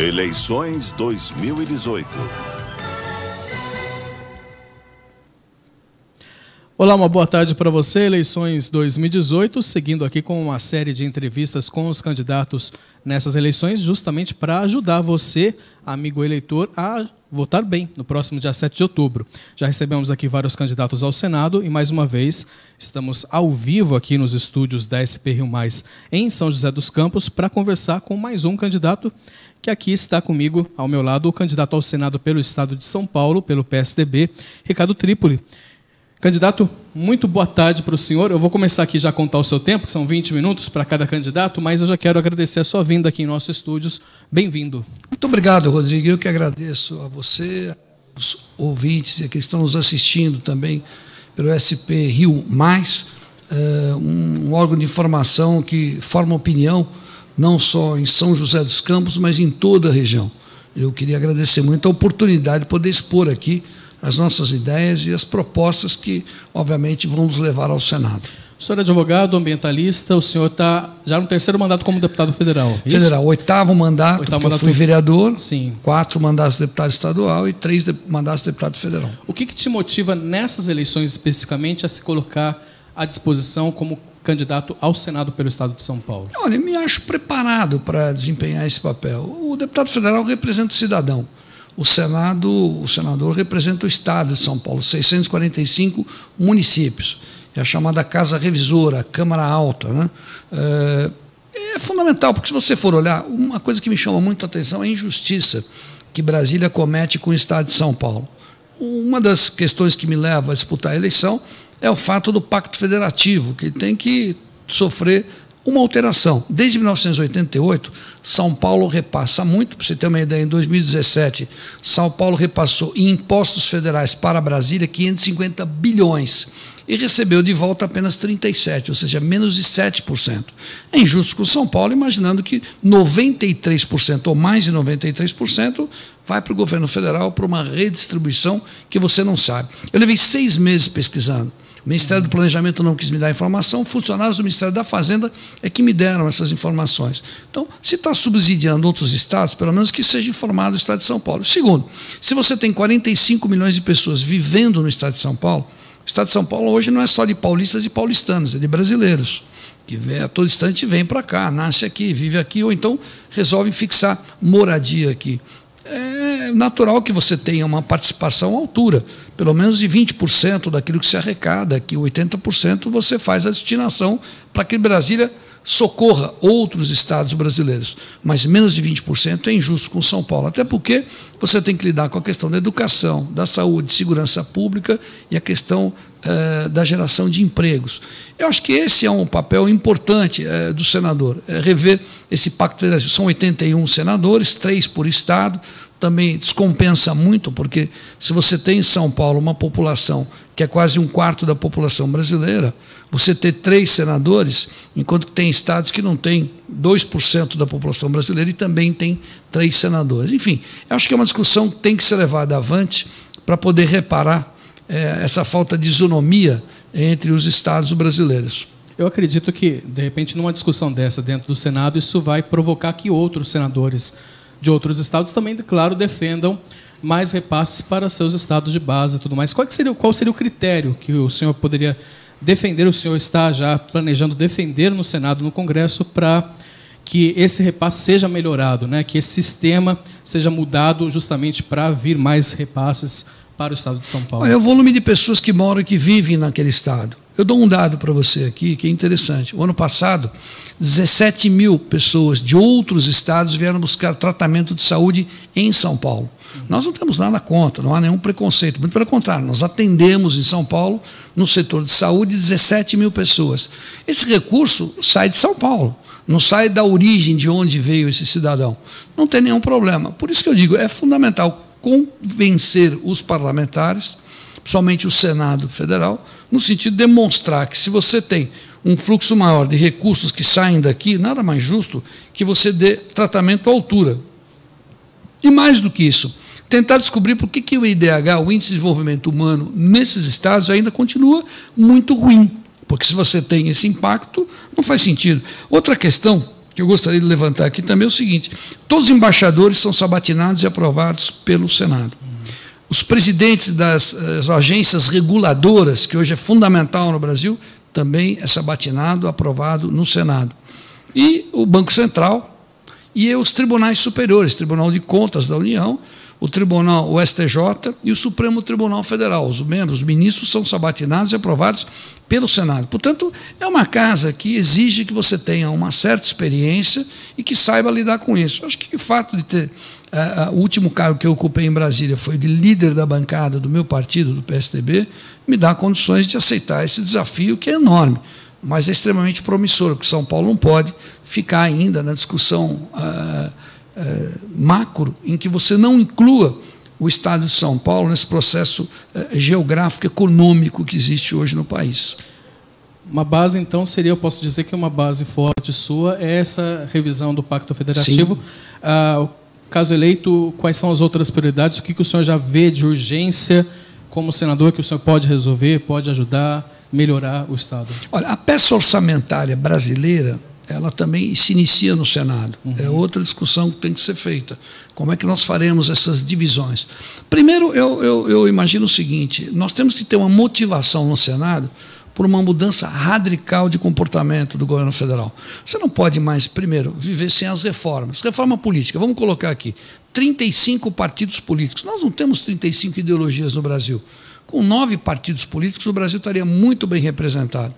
Eleições 2018. Olá, uma boa tarde para você. Eleições 2018, seguindo aqui com uma série de entrevistas com os candidatos nessas eleições, justamente para ajudar você, amigo eleitor, a votar bem no próximo dia 7 de outubro. Já recebemos aqui vários candidatos ao Senado e, mais uma vez, estamos ao vivo aqui nos estúdios da SP Rio Mais, em São José dos Campos, para conversar com mais um candidato que aqui está comigo, ao meu lado, o candidato ao Senado pelo Estado de São Paulo, pelo PSDB, Ricardo Trípoli. Candidato, muito boa tarde para o senhor. Eu vou começar aqui já a contar o seu tempo, que são 20 minutos para cada candidato, mas eu já quero agradecer a sua vinda aqui em nossos estúdios. Bem-vindo. Muito obrigado, Rodrigo. Eu que agradeço a você, os ouvintes que estão nos assistindo também pelo SP Rio Mais, um órgão de informação que forma opinião não só em São José dos Campos, mas em toda a região. Eu queria agradecer muito a oportunidade de poder expor aqui as nossas ideias e as propostas que, obviamente, vão nos levar ao Senado. O senhor é advogado, ambientalista, o senhor está já no terceiro mandato como deputado federal. Federal, oitavo mandato, porque eu fui vereador, sim. 4 mandatos de deputado estadual e 3 mandatos de deputado federal. O que te motiva nessas eleições especificamente a se colocar à disposição como candidato ao Senado pelo Estado de São Paulo? Olha, eu me acho preparado para desempenhar esse papel. O deputado federal representa o cidadão. O senador representa o Estado de São Paulo, 645 municípios. É a chamada Casa Revisora, a Câmara Alta, né? É fundamental, porque se você for olhar, uma coisa que me chama muito a atenção é a injustiça que Brasília comete com o Estado de São Paulo. Uma das questões que me leva a disputar a eleição é o fato do Pacto Federativo, que tem que sofrer uma alteração. Desde 1988, São Paulo repassa muito, para você ter uma ideia, em 2017, São Paulo repassou em impostos federais para Brasília 550 bilhões e recebeu de volta apenas 37, ou seja, menos de 7%. É injusto com São Paulo, imaginando que 93% ou mais de 93% vai para o governo federal para uma redistribuição que você não sabe. Eu levei 6 meses pesquisando. O Ministério do Planejamento não quis me dar informação, funcionários do Ministério da Fazenda é que me deram essas informações. Então, se está subsidiando outros estados, pelo menos que seja informado o Estado de São Paulo. Segundo, se você tem 45 milhões de pessoas vivendo no Estado de São Paulo, o Estado de São Paulo hoje não é só de paulistas e paulistanos, é de brasileiros, que a todo instante vem para cá, nasce aqui, vive aqui, ou então resolve fixar moradia aqui. É natural que você tenha uma participação à altura, pelo menos de 20% daquilo que se arrecada, que 80% você faz a destinação para que Brasília socorra outros estados brasileiros. Mas menos de 20% é injusto com São Paulo, até porque você tem que lidar com a questão da educação, da saúde, segurança pública e a questão da geração de empregos. Eu acho que esse é um papel importante do senador, rever esse pacto federativo. São 81 senadores, 3 por estado, também descompensa muito, porque se você tem em São Paulo uma população que é quase 1/4 da população brasileira, você ter 3 senadores, enquanto que tem estados que não têm 2% da população brasileira e também tem 3 senadores. Enfim, eu acho que é uma discussão que tem que ser levada avante para poder reparar essa falta de isonomia entre os estados brasileiros. Eu acredito que, de repente, numa discussão dessa dentro do Senado, isso vai provocar que outros senadores de outros estados também, claro, defendam mais repasses para seus estados de base e tudo mais. Qual seria o critério que o senhor poderia defender, o senhor está já planejando defender no Senado, no Congresso, para que esse repasse seja melhorado, né? Que esse sistema seja mudado justamente para vir mais repasses para o estado de São Paulo? Olha, o volume de pessoas que moram e que vivem naquele estado. Eu dou um dado para você aqui que é interessante. O ano passado, 17 mil pessoas de outros estados vieram buscar tratamento de saúde em São Paulo. Nós não temos nada contra, não há nenhum preconceito. Muito pelo contrário, nós atendemos em São Paulo, no setor de saúde, 17 mil pessoas. Esse recurso sai de São Paulo, não sai da origem de onde veio esse cidadão. Não tem nenhum problema. Por isso que eu digo, é fundamental convencer os parlamentares, principalmente o Senado Federal, no sentido de demonstrar que se você tem um fluxo maior de recursos que saem daqui, nada mais justo que você dê tratamento à altura. E mais do que isso, tentar descobrir por que o IDH, o Índice de Desenvolvimento Humano, nesses estados ainda continua muito ruim. Porque se você tem esse impacto, não faz sentido. Outra questão que que eu gostaria de levantar aqui também é o seguinte: todos os embaixadores são sabatinados e aprovados pelo Senado. Os presidentes das agências reguladoras, que hoje é fundamental no Brasil, também é sabatinado, aprovado no Senado. E o Banco Central e os tribunais superiores, Tribunal de Contas da União, o Tribunal, o STJ e o Supremo Tribunal Federal. Os membros, os ministros, são sabatinados e aprovados pelo Senado. Portanto, é uma casa que exige que você tenha uma certa experiência e que saiba lidar com isso. Acho que o fato de ter... o último cargo que eu ocupei em Brasília foi de líder da bancada do meu partido, do PSDB, me dá condições de aceitar esse desafio, que é enorme, mas é extremamente promissor, porque São Paulo não pode ficar ainda na discussão macro, em que você não inclua o Estado de São Paulo nesse processo geográfico, econômico que existe hoje no país. Uma base, então, seria, eu posso dizer que uma base forte sua é essa revisão do Pacto Federativo. Caso eleito, quais são as outras prioridades? O que o senhor já vê de urgência como senador que o senhor pode resolver, pode ajudar, melhorar o Estado? Olha, a peça orçamentária brasileira, ela também se inicia no Senado. É outra discussão que tem que ser feita. Como é que nós faremos essas divisões? Primeiro, eu imagino o seguinte: nós temos que ter uma motivação no Senado por uma mudança radical de comportamento do governo federal. Você não pode mais, primeiro, viver sem as reformas. Reforma política, vamos colocar aqui, 35 partidos políticos. Nós não temos 35 ideologias no Brasil. Com 9 partidos políticos, o Brasil estaria muito bem representado.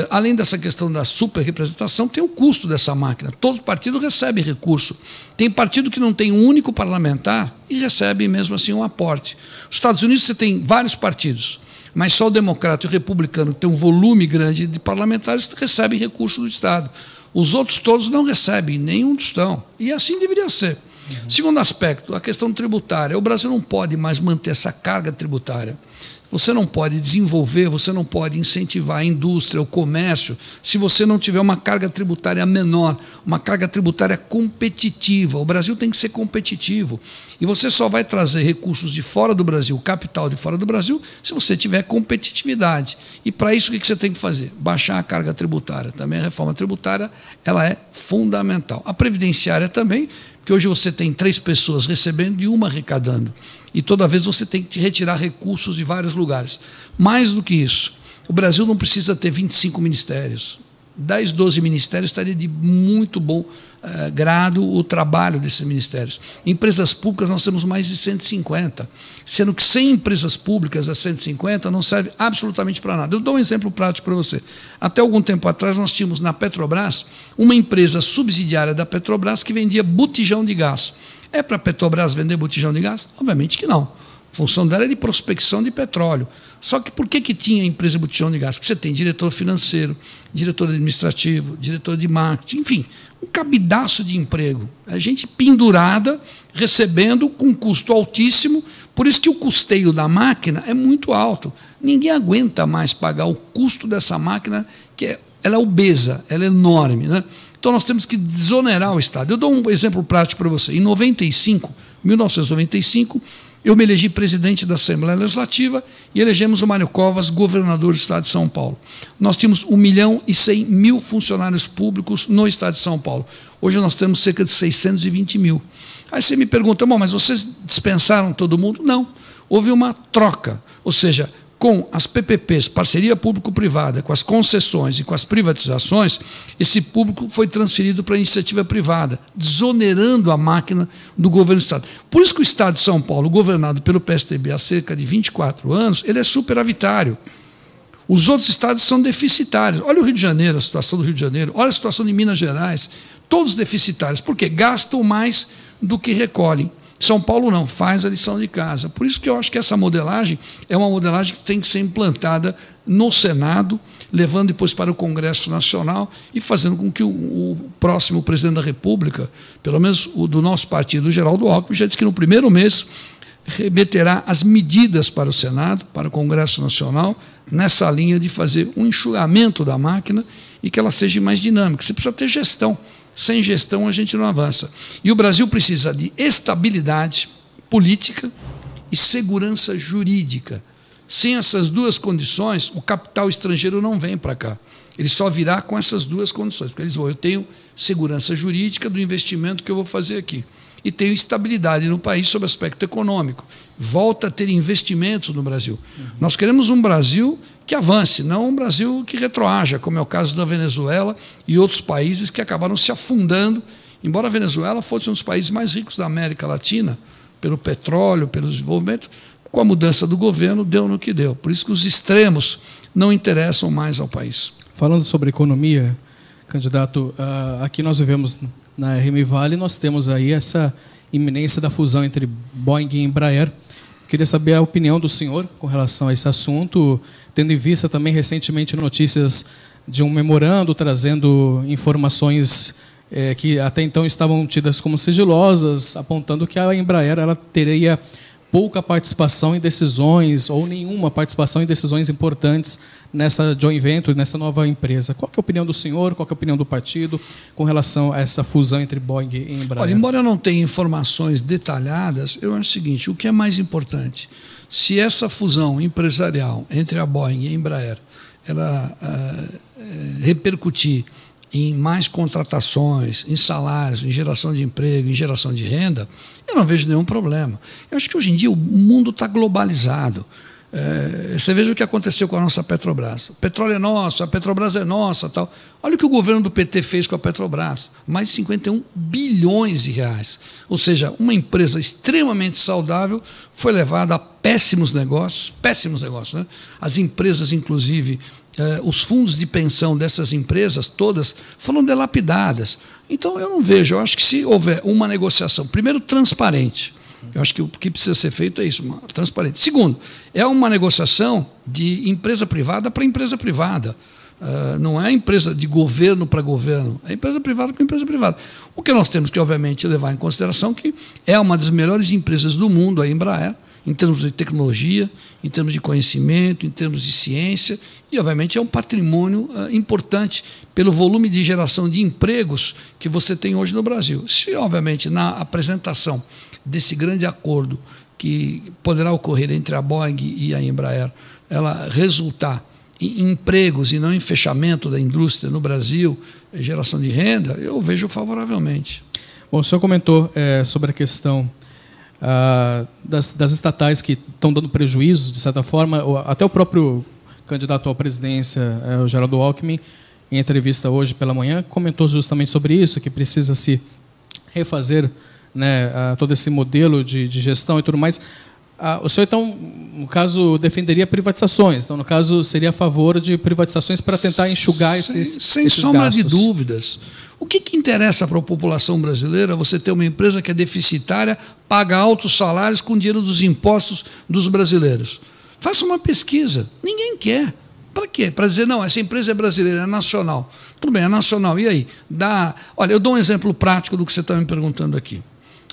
Além dessa questão da superrepresentação, tem o custo dessa máquina. Todo partido recebe recurso. Tem partido que não tem um único parlamentar e recebe, mesmo assim, um aporte. Nos Estados Unidos, você tem vários partidos, mas só o democrata e o republicano, que tem um volume grande de parlamentares, recebem recurso do Estado. Os outros todos não recebem, nenhum tostão. E assim deveria ser. Segundo aspecto, a questão tributária. O Brasil não pode mais manter essa carga tributária. Você não pode desenvolver, você não pode incentivar a indústria, o comércio, se você não tiver uma carga tributária menor, uma carga tributária competitiva. O Brasil tem que ser competitivo. E você só vai trazer recursos de fora do Brasil, capital de fora do Brasil, se você tiver competitividade. E para isso, o que você tem que fazer? Baixar a carga tributária. Também a reforma tributária, ela é fundamental. A previdenciária também, porque hoje você tem 3 pessoas recebendo e uma arrecadando. E toda vez você tem que retirar recursos de vários lugares. Mais do que isso, o Brasil não precisa ter 25 ministérios. 10, 12 ministérios estaria de muito bom grado o trabalho desses ministérios. Empresas públicas nós temos mais de 150, sendo que 100 empresas públicas a 150 não serve absolutamente para nada. Eu dou um exemplo prático para você. Até algum tempo atrás nós tínhamos na Petrobras uma empresa subsidiária da Petrobras que vendia botijão de gás. É para a Petrobras vender botijão de gás? Obviamente que não. A função dela é de prospecção de petróleo. Só que por que tinha empresa de botijão de gás? Porque você tem diretor financeiro, diretor administrativo, diretor de marketing, enfim, um cabidaço de emprego. A gente pendurada, recebendo com custo altíssimo, por isso que o custeio da máquina é muito alto. Ninguém aguenta mais pagar o custo dessa máquina, ela é obesa, ela é enorme, né? Então, nós temos que desonerar o Estado. Eu dou um exemplo prático para você. Em 1995, eu me elegi presidente da Assembleia Legislativa e elegemos o Mário Covas governador do Estado de São Paulo. Nós tínhamos 1.100.000 funcionários públicos no Estado de São Paulo. Hoje nós temos cerca de 620 mil. Aí você me pergunta, bom, mas vocês dispensaram todo mundo? Não. Houve uma troca, ou seja, com as PPPs, parceria público-privada, com as concessões e com as privatizações, esse público foi transferido para a iniciativa privada, desonerando a máquina do governo do Estado. Por isso que o Estado de São Paulo, governado pelo PSDB há cerca de 24 anos, ele é superavitário. Os outros estados são deficitários. Olha o Rio de Janeiro, a situação do Rio de Janeiro, olha a situação de Minas Gerais, todos deficitários, porque gastam mais do que recolhem. São Paulo não, faz a lição de casa. Por isso que eu acho que essa modelagem é uma modelagem que tem que ser implantada no Senado, levando depois para o Congresso Nacional e fazendo com que o próximo presidente da República, pelo menos o do nosso partido, o Geraldo Alckmin, já disse que no primeiro mês remeterá as medidas para o Senado, para o Congresso Nacional, nessa linha de fazer um enxugamento da máquina e que ela seja mais dinâmica. Você precisa ter gestão. Sem gestão, a gente não avança. E o Brasil precisa de estabilidade política e segurança jurídica. Sem essas duas condições, o capital estrangeiro não vem para cá. Ele só virá com essas duas condições, porque eles vão, eu tenho segurança jurídica do investimento que eu vou fazer aqui e tenho estabilidade no país sob aspecto econômico. Volta a ter investimentos no Brasil. Nós queremos um Brasil que avance, não um Brasil que retroaja, como é o caso da Venezuela e outros países que acabaram se afundando, embora a Venezuela fosse um dos países mais ricos da América Latina, pelo petróleo, pelo desenvolvimento, com a mudança do governo, deu no que deu. Por isso que os extremos não interessam mais ao país. Falando sobre economia, candidato, aqui nós vivemos na RM Vale, nós temos aí essa iminência da fusão entre Boeing e Embraer. Queria saber a opinião do senhor com relação a esse assunto, tendo em vista também recentemente notícias de um memorando trazendo informações que até então estavam tidas como sigilosas, apontando que a Embraer ela teria pouca participação em decisões ou nenhuma participação em decisões importantes nessa joint venture, nessa nova empresa. Qual que é a opinião do senhor, qual que é a opinião do partido com relação a essa fusão entre Boeing e Embraer? Olha, embora eu não tenha informações detalhadas, eu acho o seguinte, o que é mais importante? Se essa fusão empresarial entre a Boeing e a Embraer ela repercutir em mais contratações, em salários, em geração de emprego, em geração de renda, eu não vejo nenhum problema. Eu acho que hoje em dia o mundo está globalizado. Você veja o que aconteceu com a nossa Petrobras. O petróleo é nosso, a Petrobras é nossa. Tal. Olha o que o governo do PT fez com a Petrobras. Mais de 51 bilhões de reais. Ou seja, uma empresa extremamente saudável foi levada a péssimos negócios, né? As empresas, inclusive, os fundos de pensão dessas empresas todas foram dilapidadas. Então, eu não vejo. Eu acho que se houver uma negociação, primeiro, transparente, eu acho que o que precisa ser feito é isso, transparente. Segundo, é uma negociação de empresa privada para empresa privada. Não é empresa de governo para governo, é empresa privada para empresa privada. O que nós temos que, obviamente, levar em consideração que é uma das melhores empresas do mundo, a Embraer, em termos de tecnologia, em termos de conhecimento, em termos de ciência, e, obviamente, é um patrimônio importante pelo volume de geração de empregos que você tem hoje no Brasil. Se, obviamente, na apresentação desse grande acordo que poderá ocorrer entre a Boeing e a Embraer, ela resultar em empregos e não em fechamento da indústria no Brasil, geração de renda, eu vejo favoravelmente. Bom, o senhor comentou sobre a questão das estatais que estão dando prejuízo, de certa forma. Até o próprio candidato à presidência, o Geraldo Alckmin, em entrevista hoje pela manhã, comentou justamente sobre isso, que precisa se refazer, né, todo esse modelo de gestão e tudo mais. O senhor, então, no caso, defenderia privatizações. Então, no caso, seria a favor de privatizações para tentar enxugar esses sombra gastos. De dúvidas. O que interessa para a população brasileira você ter uma empresa que é deficitária, paga altos salários com dinheiro dos impostos dos brasileiros? Faça uma pesquisa. Ninguém quer. Para quê? Para dizer, não, essa empresa é brasileira, é nacional. Tudo bem, é nacional. E aí? Olha, eu dou um exemplo prático do que você está me perguntando aqui.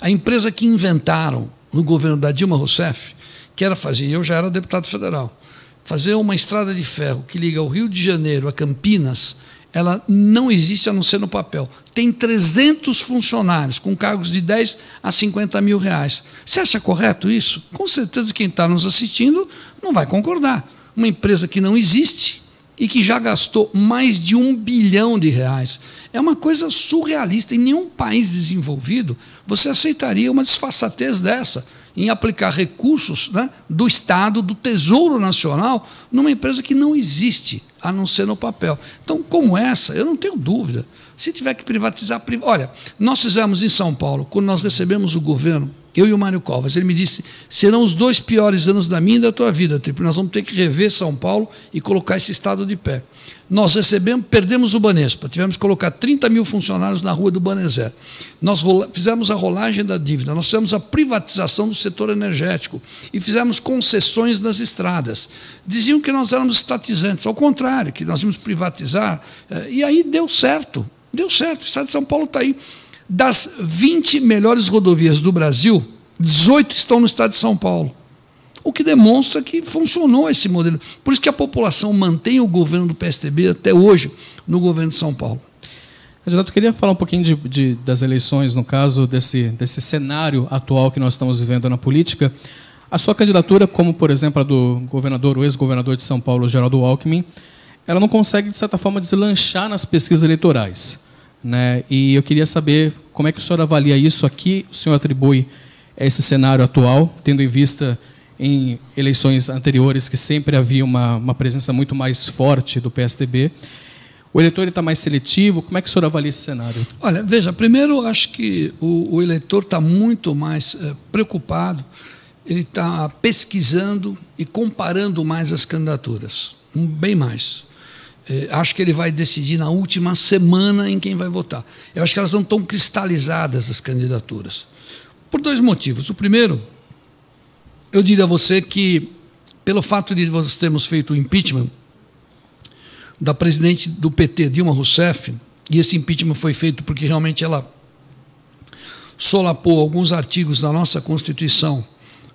A empresa que inventaram no governo da Dilma Rousseff, que era fazer, eu já era deputado federal, fazer uma estrada de ferro que liga o Rio de Janeiro a Campinas, ela não existe a não ser no papel. Tem 300 funcionários com cargos de 10 a 50 mil reais. Você acha correto isso? Com certeza quem está nos assistindo não vai concordar. Uma empresa que não existe e que já gastou mais de R$1 bilhão. É uma coisa surrealista. Em nenhum país desenvolvido você aceitaria uma desfaçatez dessa, em aplicar recursos, né, do Estado, do Tesouro Nacional, numa empresa que não existe, a não ser no papel. Então, como essa, eu não tenho dúvida. Se tiver que privatizar... Olha, nós fizemos em São Paulo, quando nós recebemos o governo, eu e o Mário Covas, ele me disse, serão os 2 piores anos da minha e da tua vida, Triplo. Nós vamos ter que rever São Paulo e colocar esse estado de pé. Nós perdemos o Banespa, tivemos que colocar 30 mil funcionários na rua do Banezer. Nós fizemos a rolagem da dívida, nós fizemos a privatização do setor energético e fizemos concessões nas estradas. Diziam que nós éramos estatizantes, ao contrário, que nós íamos privatizar, e aí deu certo, deu certo. O Estado de São Paulo está aí. Das 20 melhores rodovias do Brasil, 18 estão no Estado de São Paulo. O que demonstra que funcionou esse modelo. Por isso que a população mantém o governo do PSDB até hoje no governo de São Paulo. Candidato, eu queria falar um pouquinho das eleições, no caso desse cenário atual que nós estamos vivendo na política. A sua candidatura, como, por exemplo, a do governador, o ex-governador de São Paulo, Geraldo Alckmin, ela não consegue, de certa forma, deslanchar nas pesquisas eleitorais, né? E eu queria saber como é que o senhor avalia isso aqui, o senhor atribui esse cenário atual, tendo em vista em eleições anteriores que sempre havia uma presença muito mais forte do PSDB. O eleitor está mais seletivo? Como é que o senhor avalia esse cenário? Olha, veja, primeiro eu acho que o eleitor está muito mais preocupado, ele está pesquisando e comparando mais as candidaturas, bem mais. Acho que ele vai decidir na última semana em quem vai votar. Eu acho que elas não estão cristalizadas, as candidaturas, por dois motivos. O primeiro, eu diria a você que, pelo fato de nós termos feito o impeachment da presidente do PT, Dilma Rousseff, e esse impeachment foi feito porque realmente ela solapou alguns artigos da nossa Constituição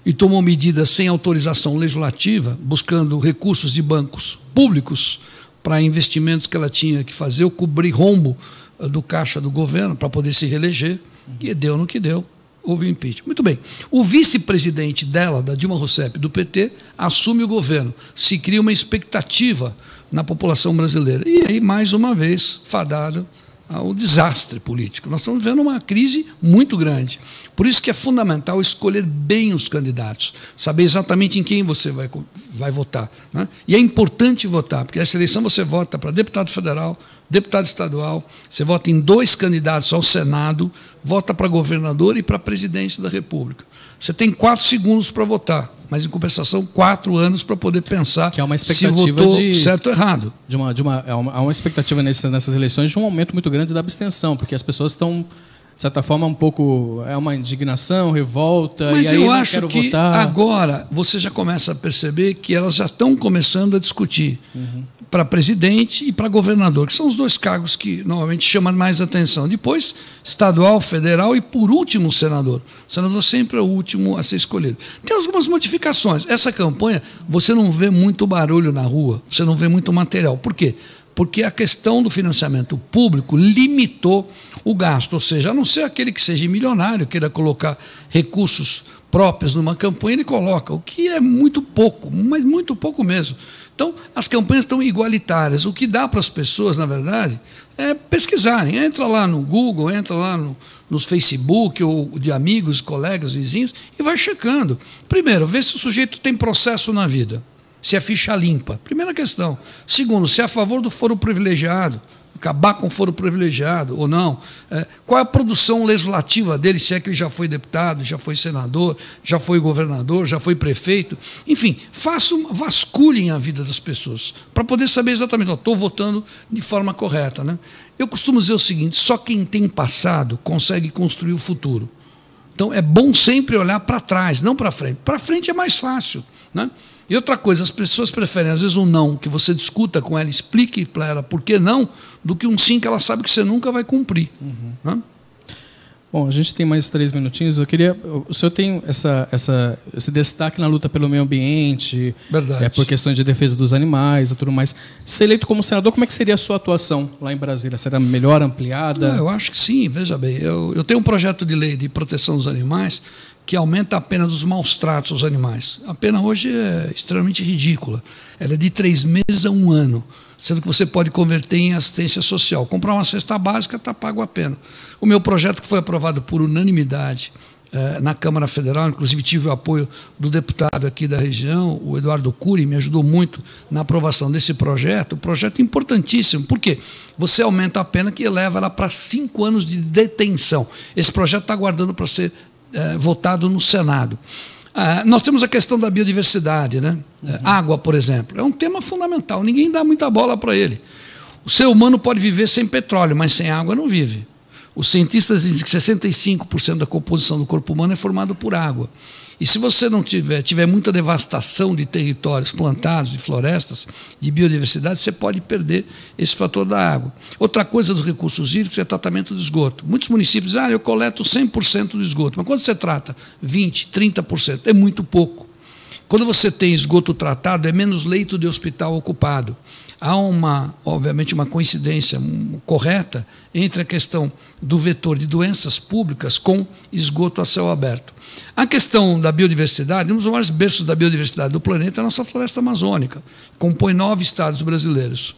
e tomou medidas sem autorização legislativa, buscando recursos de bancos públicos para investimentos que ela tinha que fazer, ou cobrir rombo do caixa do governo para poder se reeleger, e deu no que deu. Houve o impeachment. Muito bem. O vice-presidente dela, da Dilma Rousseff, do PT, assume o governo. Se cria uma expectativa na população brasileira. E aí, mais uma vez, fadado ao desastre político. Nós estamos vivendo uma crise muito grande. Por isso que é fundamental escolher bem os candidatos, saber exatamente em quem você vai votar, né? E é importante votar, porque essa eleição você vota para deputado federal, deputado estadual, você vota em 2 candidatos ao Senado, vota para governador e para presidente da República. Você tem 4 segundos para votar, mas, em compensação, 4 anos para poder pensar que é uma expectativa se votou certo ou errado. Há uma expectativa nessas eleições de um aumento muito grande da abstenção, porque as pessoas estão, de certa forma, um pouco... É uma indignação, revolta, mas e aí eu não acho quero que votar. Agora você já começa a perceber que elas já estão começando a discutir para presidente e para governador, que são os 2 cargos que normalmente chamam mais atenção. Depois, estadual, federal e, por último, senador. O senador sempre é o último a ser escolhido. Tem algumas modificações. Essa campanha, você não vê muito barulho na rua, você não vê muito material. Por quê? Porque a questão do financiamento público limitou o gasto, ou seja, a não ser aquele que seja milionário, queira colocar recursos próprios numa campanha, ele coloca, o que é muito pouco, mas muito pouco mesmo. Então, as campanhas estão igualitárias. O que dá para as pessoas, na verdade, é pesquisarem. Entra lá no Google, entra lá no Facebook, ou de amigos, colegas, vizinhos, e vai checando. Primeiro, vê se o sujeito tem processo na vida, se é ficha limpa. Primeira questão. Segundo, se é a favor do foro privilegiado, acabar com o foro privilegiado ou não. Qual é a produção legislativa dele, se é que ele já foi deputado, já foi senador, já foi governador, já foi prefeito. Enfim, vasculhem a vida das pessoas, para poder saber exatamente, estou votando de forma correta, né? Eu costumo dizer o seguinte, só quem tem passado consegue construir o futuro. Então, é bom sempre olhar para trás, não para frente. Para frente é mais fácil, né? E outra coisa, as pessoas preferem, às vezes, um não, que você discuta com ela, explique para ela por que não, do que um sim que ela sabe que você nunca vai cumprir. Né? Bom, a gente tem mais 3 minutinhos. Eu queria... O senhor tem esse destaque na luta pelo meio ambiente, por questões de defesa dos animais e tudo mais. Ser eleito como senador, como é que seria a sua atuação lá em Brasília? Será melhor, ampliada? Eu acho que sim, veja bem. Eu tenho um projeto de lei de proteção dos animais que aumenta a pena dos maus tratos aos animais. A pena hoje é extremamente ridícula. Ela é de 3 meses a 1 ano, sendo que você pode converter em assistência social. Comprar uma cesta básica, está pago a pena. O meu projeto, que foi aprovado por unanimidade na Câmara Federal, inclusive tive o apoio do deputado aqui da região, o Eduardo Cury, me ajudou muito na aprovação desse projeto. Um projeto importantíssimo. Por quê? Você aumenta a pena que eleva ela para 5 anos de detenção. Esse projeto está aguardando para ser votado no Senado. Nós temos a questão da biodiversidade, né? Água, por exemplo, é um tema fundamental, ninguém dá muita bola para ele. O ser humano pode viver sem petróleo, mas sem água não vive. Os cientistas dizem que 65% da composição do corpo humano é formado por água. E se você não tiver muita devastação de territórios plantados, de florestas, de biodiversidade, você pode perder esse fator da água. Outra coisa dos recursos hídricos é tratamento do esgoto. Muitos municípios dizem, eu coleto 100% do esgoto. Mas quando você trata 20%, 30%, é muito pouco. Quando você tem esgoto tratado, é menos leito de hospital ocupado. há obviamente uma coincidência correta entre a questão do vetor de doenças públicas com esgoto a céu aberto. A questão da biodiversidade, um dos maiores berços da biodiversidade do planeta é a nossa floresta amazônica, compõe 9 estados brasileiros.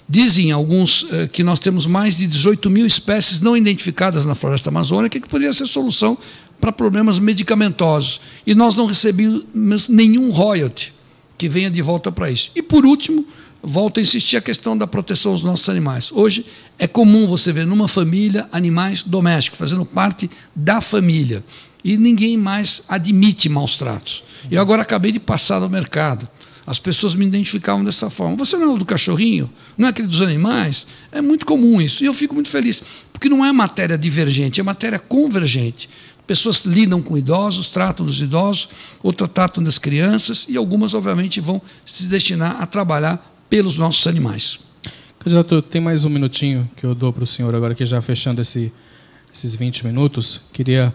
Dizem alguns que nós temos mais de 18 mil espécies não identificadas na floresta amazônica, que poderia ser solução para problemas medicamentosos. E nós não recebemos nenhum royalty que venha de volta para isso. E, por último, volto a insistir a questão da proteção dos nossos animais. Hoje é comum você ver numa família animais domésticos, fazendo parte da família. E ninguém mais admite maus tratos. Eu agora acabei de passar no mercado. As pessoas me identificavam dessa forma. Você não é o do cachorrinho? Não é aquele dos animais? É muito comum isso. E eu fico muito feliz, porque não é matéria divergente, é matéria convergente. Pessoas lidam com idosos, tratam dos idosos, outras tratam das crianças e algumas, obviamente, vão se destinar a trabalhar pelos nossos animais. Candidato, tem mais um minutinho que eu dou para o senhor agora, que já fechando esses 20 minutos. Queria,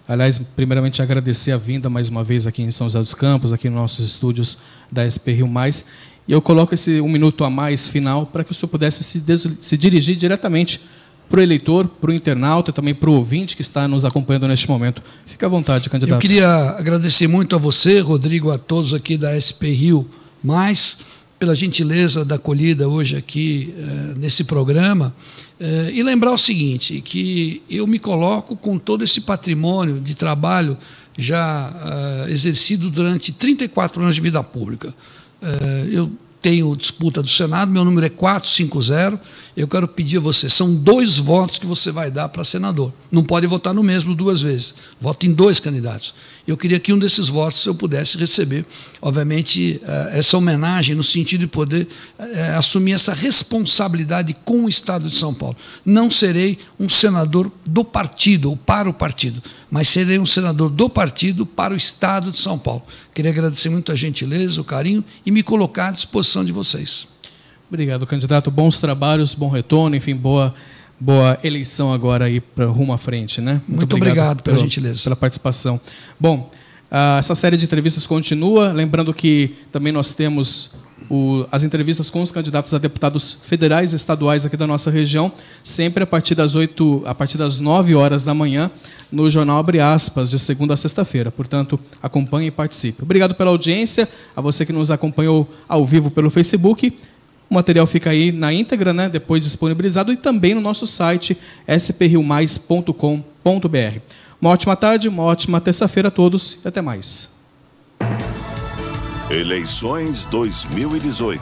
aliás, primeiramente agradecer a vinda mais uma vez aqui em São José dos Campos, aqui nos nossos estúdios da SP Rio Mais. E eu coloco esse 1 minuto a mais final para que o senhor pudesse se dirigir diretamente para o eleitor, para o internauta, também para o ouvinte que está nos acompanhando neste momento. Fique à vontade, candidato. Eu queria agradecer muito a você, Rodrigo, a todos aqui da SP Rio Mais, pela gentileza da acolhida hoje aqui nesse programa, e lembrar o seguinte, que eu me coloco com todo esse patrimônio de trabalho já exercido durante 34 anos de vida pública. Eu tenho disputa do Senado, meu número é 450, eu quero pedir a você, são 2 votos que você vai dar para senador. Não pode votar no mesmo 2 vezes, voto em 2 candidatos. Eu queria que um desses votos eu pudesse receber, obviamente, essa homenagem no sentido de poder assumir essa responsabilidade com o Estado de São Paulo. Não serei um senador do partido ou para o partido, mas serei um senador do partido para o Estado de São Paulo. Queria agradecer muito a gentileza, o carinho e me colocar à disposição de vocês. Obrigado, candidato. Bons trabalhos, bom retorno, enfim, boa eleição agora aí para rumo à frente, né? Muito obrigado pela gentileza. Pela participação. Bom, essa série de entrevistas continua. Lembrando que também nós temos as entrevistas com os candidatos a deputados federais e estaduais aqui da nossa região, sempre a partir das 9 horas da manhã, no Jornal Abre Aspas, de segunda a sexta-feira. Portanto, acompanhe e participe. Obrigado pela audiência, a você que nos acompanhou ao vivo pelo Facebook. O material fica aí na íntegra, né, depois disponibilizado, e também no nosso site spriomais.com.br. Uma ótima tarde, uma ótima terça-feira a todos e até mais. Eleições 2018.